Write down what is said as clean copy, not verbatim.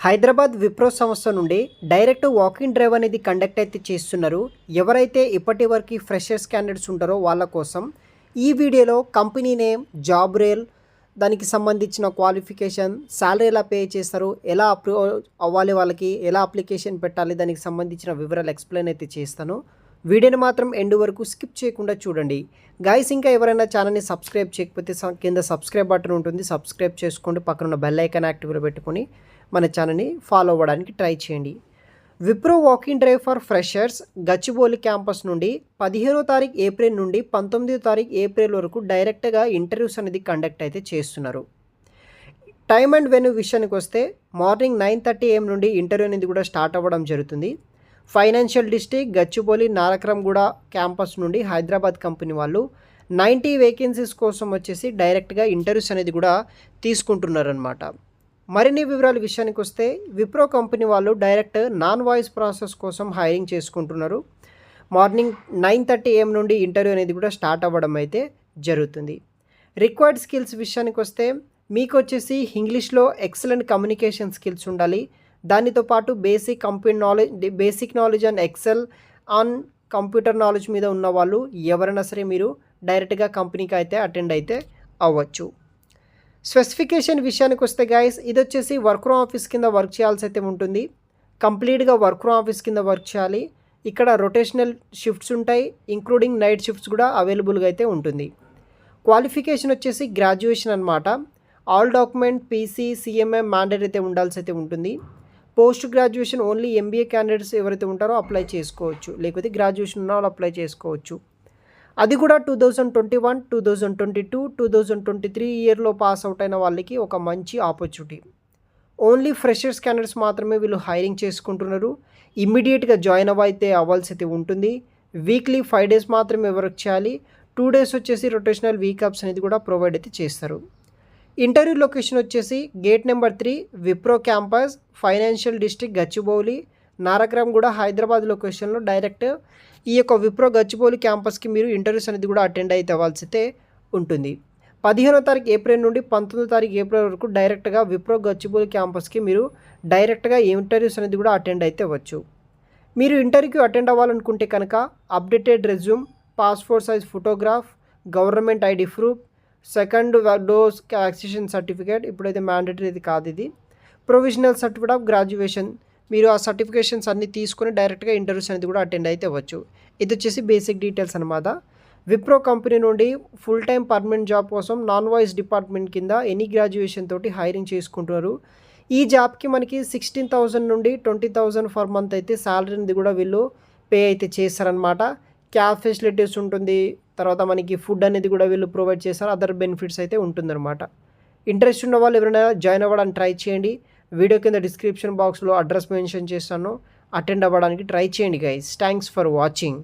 హైదరాబాద్ విప్రో సంస్థ నుండి direct walking drive అనేది కండక్ట్ అయితే చేస్తున్నారు. ఎవరైతే ఇప్పటి వరకు ఫ్రెషర్స్ క్యాండిడేట్స్ ఉంటారో వాళ్ళ కోసం ఈ వీడియోలో కంపెనీ నేమ్, జాబ్ రేల్, దానికి సంబంధించిన క్వాలిఫికేషన్, శాలరీ ఎలా పే చేస్తారు, ఎలా అప్రూవ్ అవ్వాలి, వాళ్ళకి ఎలా అప్లికేషన్ పెట్టాలి, దానికి సంబంధించిన వివరాలు ఎక్స్ప్లెయిన్ అయితే చేస్తాను. వీడియోని మాత్రం ఎండ్ వరకు స్కిప్ చేయకుండా చూడండి. గైస్, ఇంకా ఎవరైనా ఛానల్ని సబ్స్క్రైబ్ చేయకపోతే కింద సబ్స్క్రైబ్ బటన్ ఉంటుంది, సబ్స్క్రైబ్ చేసుకోండి. పక్కన ఉన్న బెల్ ఐకాన్ యాక్టివ్లో పెట్టుకొని మన ఛానల్ని ఫాలో అవ్వడానికి ట్రై చేయండి. Wipro walking drive for freshers Gachibowli campus నుండి 15వ తారీఖు ఏప్రిల్ నుండి 19వ తారీఖు ఏప్రిల్ వరకు డైరెక్ట్గా ఇంటర్వ్యూస్ అనేది కండక్ట్ అయితే చేస్తున్నారు. టైమ్ అండ్ వెన్యూ విషయానికి వస్తే మార్నింగ్ 9:30 AM నుండి ఇంటర్వ్యూ అనేది కూడా స్టార్ట్ అవ్వడం జరుగుతుంది. ఫైనాన్షియల్ డిస్ట్రిక్ట్ గచ్చిబౌలి నారక్రంగూడ క్యాంపస్ నుండి హైదరాబాద్ కంపెనీ వాళ్ళు 90 వేకెన్సీస్ కోసం వచ్చేసి డైరెక్ట్గా ఇంటర్వ్యూస్ అనేది కూడా తీసుకుంటున్నారనమాట. మరిన్ని వివరాల విషయానికి వస్తే విప్రో కంపెనీ వాళ్ళు డైరెక్ట్ నాన్ వాయిస్ ప్రాసెస్ కోసం హైరింగ్ చేసుకుంటున్నారు. మార్నింగ్ 9:30 AM నుండి ఇంటర్వ్యూ అనేది కూడా స్టార్ట్ అవ్వడం అయితే జరుగుతుంది. రిక్వైర్డ్ స్కిల్స్ విషయానికి వస్తే మీకు వచ్చేసి ఇంగ్లీష్లో ఎక్సలెంట్ కమ్యూనికేషన్ స్కిల్స్ ఉండాలి. దానితో పాటు basic knowledge and Excel on computer knowledge మీద ఉన్న వాళ్ళు ఎవరైనా సరే మీరు డైరెక్ట్గా కంపెనీకి అయితే అటెండ్ అయితే అవ్వచ్చు. స్పెసిఫికేషన్ విషయానికి వస్తే గైస్, ఇది వచ్చేసి వర్క్ ఫ్రమ్ ఆఫీస్ కింద వర్క్ చేయాల్సి అయితే ఉంటుంది. కంప్లీట్గా వర్క్ ఫ్రమ్ ఆఫీస్ కింద వర్క్ చేయాలి. ఇక్కడ రొటేషనల్ షిఫ్ట్స్ ఉంటాయి, ఇంక్లూడింగ్ నైట్ షిఫ్ట్స్ కూడా అవైలబుల్గా అయితే ఉంటుంది. క్వాలిఫికేషన్ వచ్చేసి గ్రాడ్యుయేషన్ అనమాట. All document, PC, CMA mandate అయితే ఉండాల్సి అయితే ఉంటుంది. Post graduation only MBA candidates ఎవరైతే ఉంటారో అప్లై చేసుకోవచ్చు, లేకపోతే గ్రాడ్యుయేషన్ ఉన్న వాళ్ళు అప్లై చేసుకోవచ్చు. అది కూడా 2021, 2022, 2023 ఇయర్లో పాస్ అవుట్ అయిన వాళ్ళకి ఒక మంచి ఆపర్చునిటీ. ఓన్లీ ఫ్రెషర్స్ క్యాండిడేట్స్ మాత్రమే వీళ్ళు హైరింగ్ చేసుకుంటున్నారు. ఇమ్మీడియట్గా జాయిన్ అవ్వాల్సి అయితే ఉంటుంది. వీక్లీ 5 days మాత్రమే వర్క్ చేయాలి. 2 days వచ్చేసి రొటేషనల్ వీకప్స్ అనేది కూడా ప్రొవైడ్ అయితే చేస్తారు. ఇంటర్వ్యూ లొకేషన్ వచ్చేసి gate number 3 Wipro campus, financial district Gachibowli Nanakramguda Hyderabad లొకేషన్లో డైరెక్ట్ ఈ యొక్క విప్రో గచ్చిబౌలి క్యాంపస్కి మీరు ఇంటర్వ్యూస్ అనేది కూడా అటెండ్ అయితే అవ్వాల్సి అయితే ఉంటుంది. 15వ తారీఖు ఏప్రిల్ నుండి 19వ తారీఖు ఏప్రిల్ వరకు డైరెక్ట్గా విప్రో గచ్చిబౌలి క్యాంపస్కి మీరు డైరెక్ట్గా ఇంటర్వ్యూస్ అనేది కూడా అటెండ్ అయితే అవ్వచ్చు. మీరు ఇంటర్వ్యూకి అటెండ్ అవ్వాలనుకుంటే కనుక updated resume, passport size photograph, government ID proof, second dose vaccination certificate, ఇప్పుడైతే మ్యాండేటరీ ఇది కాదు, ఇది ప్రొవిజనల్ సర్టిఫికేట్ ఆఫ్ గ్రాడ్యుయేషన్, మీరు ఆ సర్టిఫికేషన్స్ అన్నీ తీసుకొని డైరెక్ట్గా ఇంటర్వ్యూస్ అనేది కూడా అటెండ్ అయితే అవ్వచ్చు. ఇది వచ్చేసి బేసిక్ డీటెయిల్స్ అనమాట. విప్రో కంపెనీ నుండి ఫుల్ టైం పర్మనెంట్ జాబ్ కోసం నాన్ వాయిస్ డిపార్ట్మెంట్ కింద ఎనీ గ్రాడ్యుయేషన్ తోటి హైరింగ్ చేసుకుంటున్నారు. ఈ జాబ్కి మనకి 16,000 నుండి 20,000 ఫర్ మంత్ అయితే శాలరీ అనేది కూడా వీళ్ళు పే అయితే చేస్తారనమాట. క్యాబ్ ఫెసిలిటీస్ ఉంటుంది, తర్వాత మనకి ఫుడ్ అనేది కూడా వీళ్ళు ప్రొవైడ్ చేస్తారు, అదర్ బెనిఫిట్స్ అయితే ఉంటుందన్నమాట. ఇంట్రెస్ట్ ఉన్న వాళ్ళు ఎవరైనా జాయిన్ అవ్వడానికి ట్రై చేయండి. వీడియో కింద డిస్క్రిప్షన్ బాక్స్లో అడ్రస్ మెన్షన్ చేస్తాను, అటెండ్ అవ్వడానికి ట్రై చేయండి గైస్. Thanks for watching.